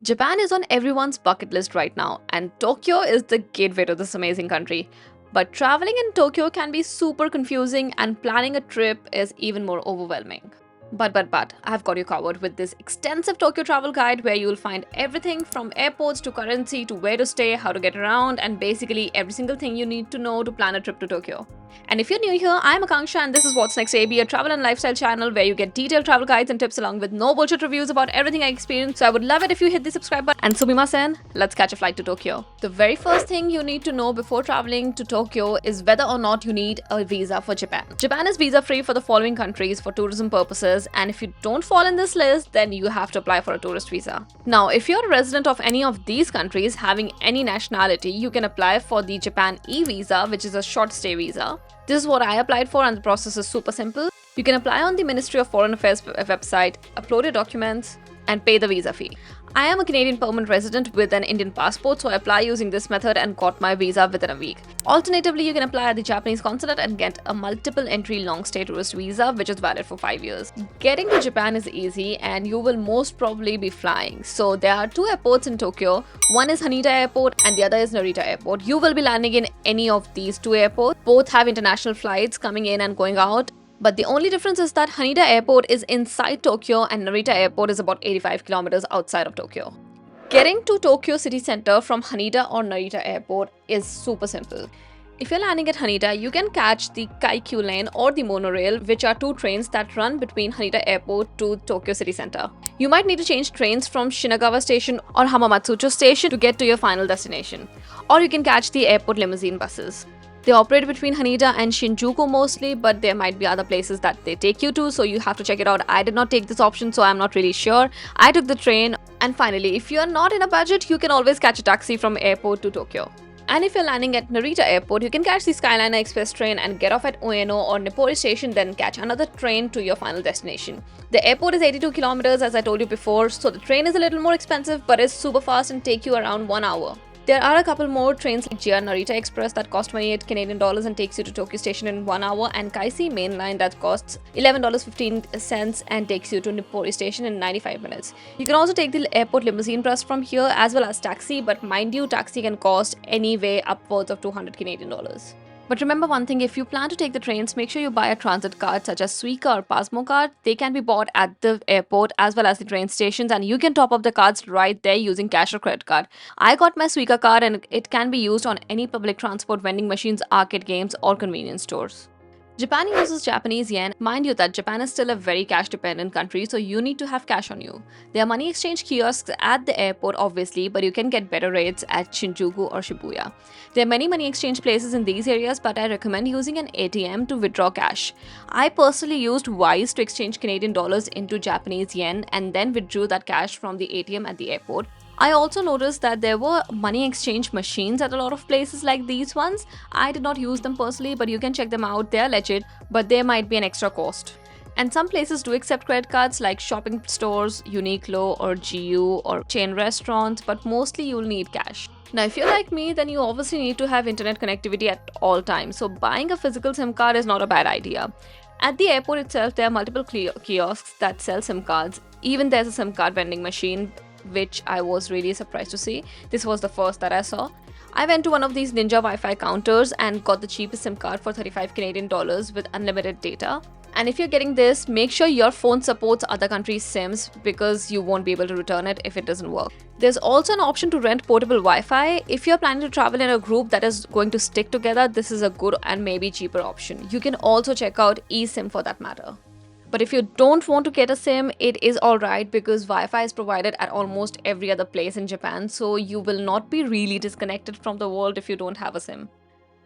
Japan is on everyone's bucket list right now, and Tokyo is the gateway to this amazing country. But traveling in Tokyo can be super confusing, and planning a trip is even more overwhelming. But, I've got you covered with this extensive Tokyo travel guide where you'll find everything from airports to currency to where to stay, how to get around, and basically every single thing you need to know to plan a trip to Tokyo. And if you're new here, I'm Akanksha and this is What's Next AB, a travel and lifestyle channel where you get detailed travel guides and tips along with no bullshit reviews about everything I experienced. So I would love it if you hit the subscribe button. And sumimasen, let's catch a flight to Tokyo. The very first thing you need to know before traveling to Tokyo is whether or not you need a visa for Japan. Japan is visa free for the following countries for tourism purposes, and if you don't fall in this list, then you have to apply for a tourist visa. Now, if you're a resident of any of these countries having any nationality, you can apply for the Japan e-visa, which is a short stay visa. This is what I applied for, and the process is super simple. You can apply on the Ministry of Foreign Affairs website, upload your documents, and pay the visa fee. I am a Canadian permanent resident with an Indian passport, so I apply using this method and got my visa within a week. Alternatively, you can apply at the Japanese consulate and get a multiple entry long stay tourist visa, which is valid for 5 years. Getting to Japan is easy, and you will most probably be flying. So there are two airports in Tokyo. One is Haneda Airport and the other is Narita Airport. You will be landing in any of these two airports. Both have international flights coming in and going out. But the only difference is that Haneda Airport is inside Tokyo and Narita Airport is about 85 kilometers outside of Tokyo. Getting to Tokyo city center from Haneda or Narita Airport is super simple. If you're landing at Haneda, you can catch the Kaikyu Line or the monorail, which are two trains that run between Haneda Airport to Tokyo city center. You might need to change trains from Shinagawa Station or Hamamatsucho Station to get to your final destination. Or you can catch the airport limousine buses. They operate between Haneda and Shinjuku mostly, but there might be other places that they take you to, so you have to check it out. I did not take this option, so I'm not really sure. I took the train. And finally, if you're not in a budget, you can always catch a taxi from airport to Tokyo. And if you're landing at Narita Airport, you can catch the Skyliner Express train and get off at Ueno or Nippori Station, then catch another train to your final destination. The airport is 82 kilometers, as I told you before, so the train is a little more expensive, but it's super fast and take you around 1 hour. There are a couple more trains like JR Narita Express that cost 28 Canadian dollars and takes you to Tokyo Station in 1 hour, and Kaisei Main Line that costs $11.15 and takes you to Nippori Station in 95 minutes. You can also take the airport limousine bus from here as well as taxi, but mind you, taxi can cost anyway upwards of 200 Canadian dollars. But remember one thing, if you plan to take the trains, make sure you buy a transit card such as Suica or Pasmo card. They can be bought at the airport as well as the train stations, and you can top up the cards right there using cash or credit card. I got my Suica card and it can be used on any public transport, vending machines, arcade games, or convenience stores. Japan uses Japanese yen. Mind you that Japan is still a very cash dependent country, so you need to have cash on you. There are money exchange kiosks at the airport obviously, but you can get better rates at Shinjuku or Shibuya. There are many money exchange places in these areas, but I recommend using an ATM to withdraw cash. I personally used Wise to exchange Canadian dollars into Japanese yen and then withdrew that cash from the ATM at the airport. I also noticed that there were money exchange machines at a lot of places like these ones. I did not use them personally, but you can check them out. They're legit, but there might be an extra cost. And some places do accept credit cards like shopping stores, Uniqlo or GU or chain restaurants, but mostly you'll need cash. Now, if you're like me, then you obviously need to have internet connectivity at all times, so buying a physical SIM card is not a bad idea. At the airport itself, there are multiple kiosks that sell SIM cards. Even there's a SIM card vending machine, which I was really surprised to see. This was the first that I saw. I went to one of these Ninja Wi-Fi counters and got the cheapest SIM card for 35 Canadian dollars with unlimited data. And if you're getting this, make sure your phone supports other countries' SIMs because you won't be able to return it if it doesn't work. There's also an option to rent portable Wi-Fi. If you're planning to travel in a group that is going to stick together, this is a good and maybe cheaper option. You can also check out eSIM for that matter. But if you don't want to get a SIM, it is alright because Wi-Fi is provided at almost every other place in Japan, so you will not be really disconnected from the world if you don't have a SIM.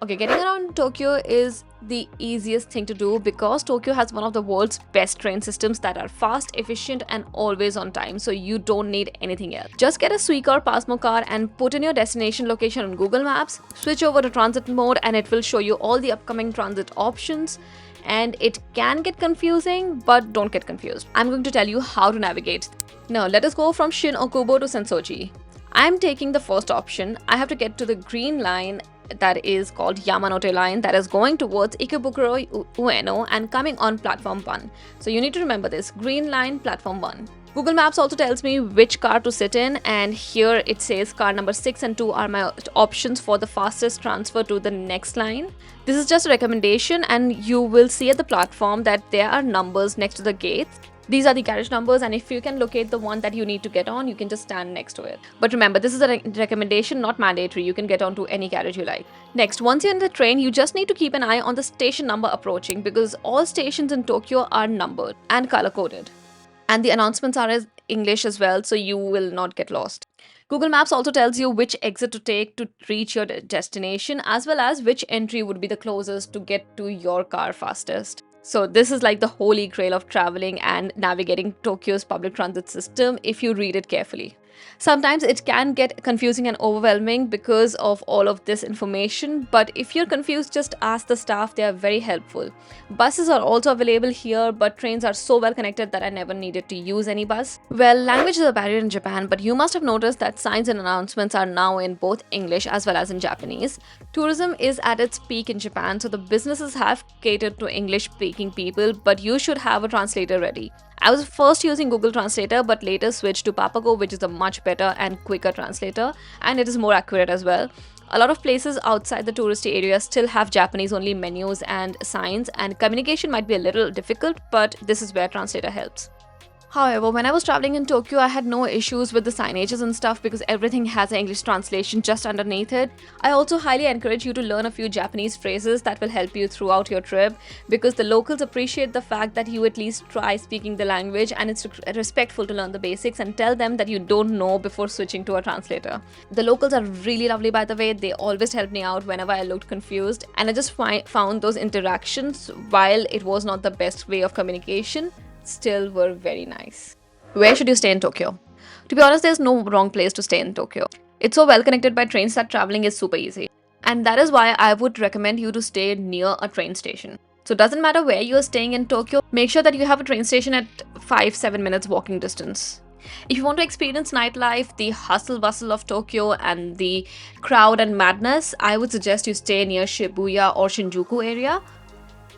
Okay, getting around Tokyo is the easiest thing to do because Tokyo has one of the world's best train systems that are fast, efficient, and always on time, so you don't need anything else. Just get a Suica or Pasmo card and put in your destination location on Google Maps, switch over to transit mode, and it will show you all the upcoming transit options. And it can get confusing, but don't get confused. I'm going to tell you how to navigate. Now, let us go from Shin Okubo to Sensoji. I'm taking the first option. I have to get to the green line that is called Yamanote Line that is going towards Ikebukuro Ueno and coming on platform 1. So you need to remember this, green line platform 1. Google Maps also tells me which car to sit in, and here it says car number 6 and 2 are my options for the fastest transfer to the next line. This is just a recommendation, and you will see at the platform that there are numbers next to the gates. These are the carriage numbers, and if you can locate the one that you need to get on, you can just stand next to it. But remember, this is a recommendation, not mandatory. You can get onto any carriage you like. Next, once you're in the train, you just need to keep an eye on the station number approaching, because all stations in Tokyo are numbered and color-coded. And the announcements are in English as well, so you will not get lost. Google Maps also tells you which exit to take to reach your destination, as well as which entry would be the closest to get to your car fastest. So this is like the holy grail of traveling and navigating Tokyo's public transit system if you read it carefully. Sometimes it can get confusing and overwhelming because of all of this information, but if you're confused, just ask the staff, they are very helpful. Buses are also available here, but trains are so well connected that I never needed to use any bus. Well, language is a barrier in Japan, but you must have noticed that signs and announcements are now in both English as well as in Japanese. Tourism is at its peak in Japan, so the businesses have catered to English-speaking people, but you should have a translator ready. I was first using Google Translator, but later switched to Papago, which is a much better and quicker translator, and it is more accurate as well. A lot of places outside the touristy area still have Japanese only menus and signs, and communication might be a little difficult, but this is where Translator helps. However, when I was traveling in Tokyo, I had no issues with the signages and stuff because everything has an English translation just underneath it. I also highly encourage you to learn a few Japanese phrases that will help you throughout your trip, because the locals appreciate the fact that you at least try speaking the language, and it's respectful to learn the basics and tell them that you don't know before switching to a translator. The locals are really lovely, by the way. They always helped me out whenever I looked confused, and I just found those interactions, while it was not the best way of communication, still were very nice. Where should you stay in Tokyo? To be honest, there's no wrong place to stay in Tokyo. It's so well connected by trains that traveling is super easy. And that is why I would recommend you to stay near a train station. So it doesn't matter where you're staying in Tokyo, make sure that you have a train station at 5-7 minutes walking distance. If you want to experience nightlife, the hustle bustle of Tokyo, and the crowd and madness, I would suggest you stay near Shibuya or Shinjuku area.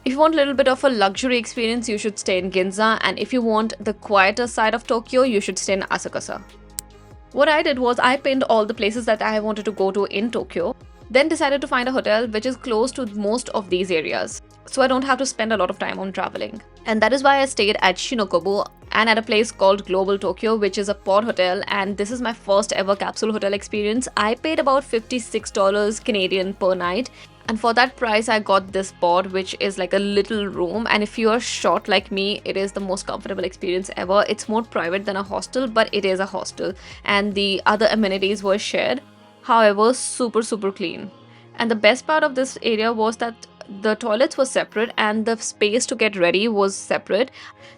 If you want a little bit of a luxury experience, you should stay in Ginza, and if you want the quieter side of Tokyo, you should stay in Asakasa. What I did was I pinned all the places that I wanted to go to in Tokyo, then decided to find a hotel which is close to most of these areas, so I don't have to spend a lot of time on traveling. And that is why I stayed at Shinokobu and at a place called Global Tokyo, which is a pod hotel, and this is my first ever capsule hotel experience. I paid about $56 Canadian per night. And for that price, I got this pod, which is like a little room. And if you are short like me, it is the most comfortable experience ever. It's more private than a hostel, but it is a hostel. And the other amenities were shared. However, super clean. And the best part of this area was that the toilets were separate and the space to get ready was separate.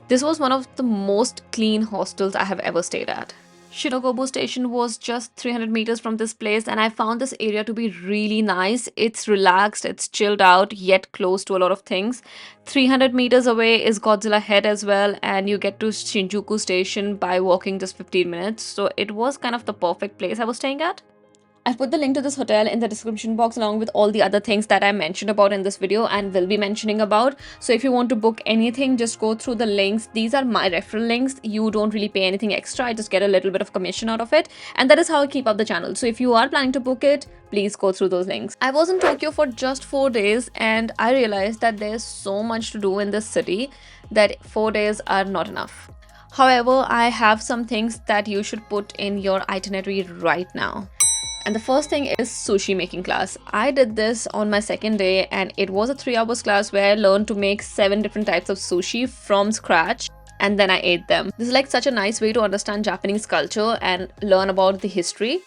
This was one of the most clean hostels I have ever stayed at. Shinokobu station was just 300 meters from this place, and I found this area to be really nice. It's relaxed, it's chilled out, yet close to a lot of things. 300 meters away is Godzilla Head as well, and you get to Shinjuku station by walking just 15 minutes. So it was kind of the perfect place I was staying at. I've put the link to this hotel in the description box along with all the other things that I mentioned about in this video and will be mentioning about. So if you want to book anything, just go through the links. These are my referral links. You don't really pay anything extra. I just get a little bit of commission out of it. And that is how I keep up the channel. So if you are planning to book it, please go through those links. I was in Tokyo for just 4 days and I realized that there's so much to do in this city that 4 days are not enough. However, I have some things that you should put in your itinerary right now. And the first thing is sushi making class. I did this on my second day and it was a 3 hours class where I learned to make 7 different types of sushi from scratch and then I ate them. This is like such a nice way to understand Japanese culture and learn about the history.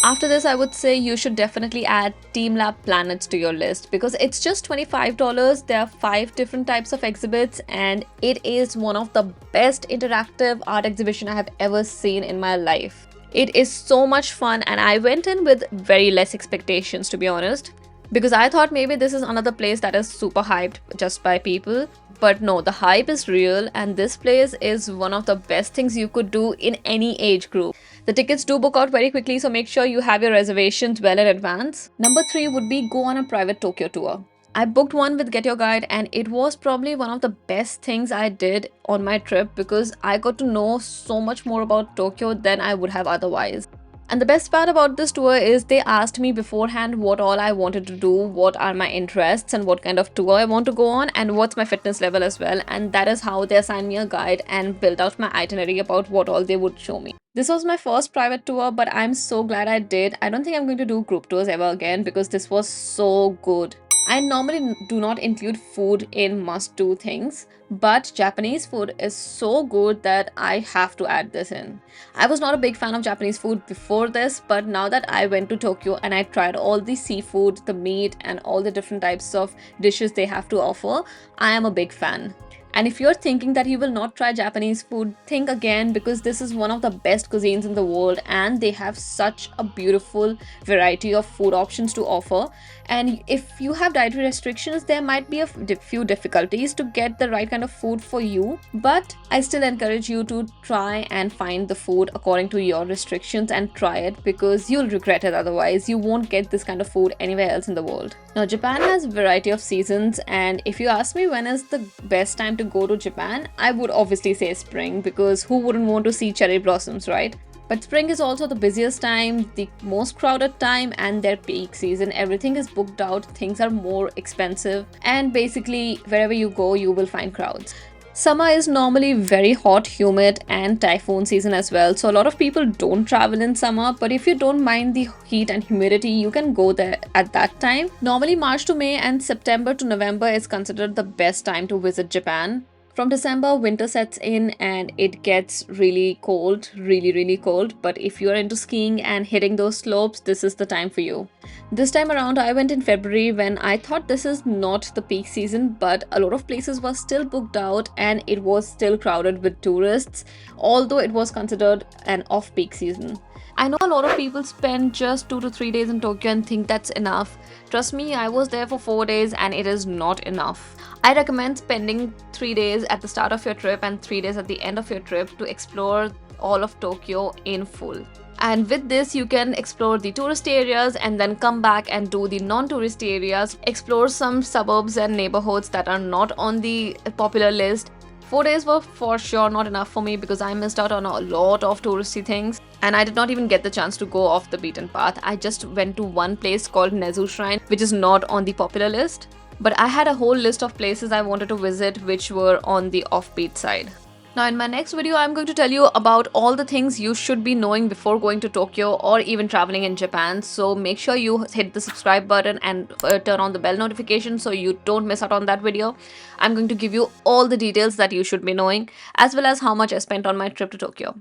After this, I would say you should definitely add TeamLab Planets to your list because it's just $25. There are 5 different types of exhibits and it is one of the best interactive art exhibition I have ever seen in my life. It is so much fun and I went in with very less expectations, to be honest, because I thought maybe this is another place that is super hyped just by people. But no, the hype is real and this place is one of the best things you could do in any age group. The tickets do book out very quickly, so make sure you have your reservations well in advance. Number 3 would be go on a private Tokyo tour. I booked one with Get Your Guide, and it was probably one of the best things I did on my trip because I got to know so much more about Tokyo than I would have otherwise. And the best part about this tour is they asked me beforehand what all I wanted to do, what are my interests, and what kind of tour I want to go on, and what's my fitness level as well. And that is how they assigned me a guide and built out my itinerary about what all they would show me. This was my first private tour, but I'm so glad I did. I don't think I'm going to do group tours ever again because this was so good. I normally do not include food in must do things, but Japanese food is so good that I have to add this in. I was not a big fan of Japanese food before this, but now that I went to Tokyo and I tried all the seafood, the meat, and all the different types of dishes they have to offer, I am a big fan. And if you're thinking that you will not try Japanese food, think again because this is one of the best cuisines in the world and they have such a beautiful variety of food options to offer. And if you have dietary restrictions, there might be a few difficulties to get the right kind of food for you. But I still encourage you to try and find the food according to your restrictions and try it because you'll regret it otherwise. You won't get this kind of food anywhere else in the world. Now, Japan has a variety of seasons, and if you ask me when is the best time to go to Japan, I would obviously say spring because who wouldn't want to see cherry blossoms, right? But spring is also the busiest time, the most crowded time, and their peak season. Everything is booked out, things are more expensive, and basically, wherever you go, you will find crowds. Summer is normally very hot, humid, and typhoon season as well. So, a lot of people don't travel in summer, but if you don't mind the heat and humidity, you can go there at that time. Normally, March to May and September to November is considered the best time to visit Japan. From December, winter sets in and it gets really cold, really cold. But if you're into skiing and hitting those slopes, this is the time for you. This time around, I went in February when I thought this is not the peak season, but a lot of places were still booked out and it was still crowded with tourists, although it was considered an off peak season. I know a lot of people spend just 2 to 3 days in Tokyo and think that's enough. Trust me, I was there for 4 days and it is not enough. I recommend spending 3 days at the start of your trip and 3 days at the end of your trip to explore all of Tokyo in full. And with this, you can explore the tourist areas and then come back and do the non-tourist areas, explore some suburbs and neighborhoods that are not on the popular list. 4 days were for sure not enough for me because I missed out on a lot of touristy things and I did not even get the chance to go off the beaten path. I just went to one place called Nezu Shrine, which is not on the popular list. But I had a whole list of places I wanted to visit which were on the offbeat side. Now, in my next video, I'm going to tell you about all the things you should be knowing before going to Tokyo or even traveling in Japan. So make sure you hit the subscribe button and turn on the bell notification so you don't miss out on that video. I'm going to give you all the details that you should be knowing, as well as how much I spent on my trip to Tokyo.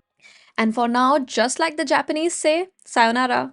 And for now, just like the Japanese say, sayonara.